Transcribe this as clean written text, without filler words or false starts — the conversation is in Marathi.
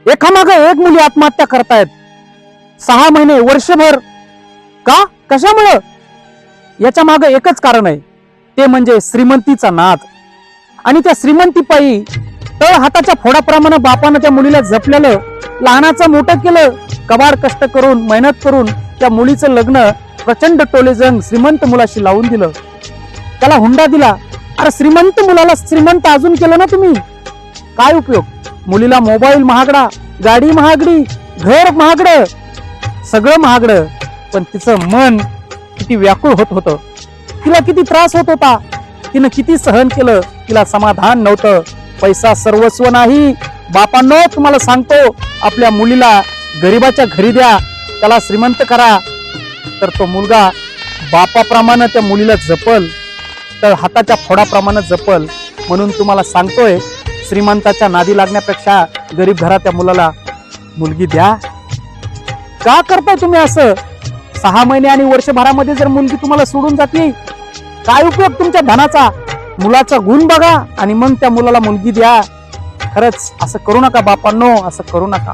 एकामागे एक मुली आत्महत्या करतायत 6 महिने वर्षभर का कशामुळं याच्या मागे एकच कारण आहे ते म्हणजे श्रीमंतीचा नाद आणि त्या श्रीमंतीपायी तळ हाताच्या फोडाप्रमाणे बापानं त्या मुलीला जपलेलं लहानाचं मोठं केलं कबाड कष्ट करून मेहनत करून त्या मुलीचं लग्न प्रचंड टोलेजंग श्रीमंत मुलाशी लावून दिलं त्याला हुंडा दिला अरे श्रीमंत मुलाला श्रीमंत अजून केलं ना तुम्ही काय उपयोग मुलीला मोबाईल महागडा गाडी महागडी घर महागडं सगळं महागडं पण तिचं मन किती व्याकुळ होत होतं तिला किती त्रास होत होता तिनं किती सहन केलं तिला समाधान नव्हतं पैसा सर्वस्व नाही बापांनो तुम्हाला सांगतो आपल्या मुलीला गरीबाच्या घरी द्या त्याला श्रीमंत करा तर तो मुलगा बापाप्रमाणे त्या मुलीला जपल तर हाताच्या फोडाप्रमाणे जपल म्हणून तुम्हाला सांगतोय श्रीमंताच्या नादी लागण्यापेक्षा गरीब घरात मुलाला मुलगी द्या का करताय तुम्ही असं 6 महिने आणि वर्षभरामध्ये जर मुलगी तुम्हाला सोडून जाते काय उपयोग तुमच्या धनाचा मुलाचा गुण बघा आणि मग त्या मुलाला मुलगी द्या खरंच असं करू नका बापांनो असं करू नका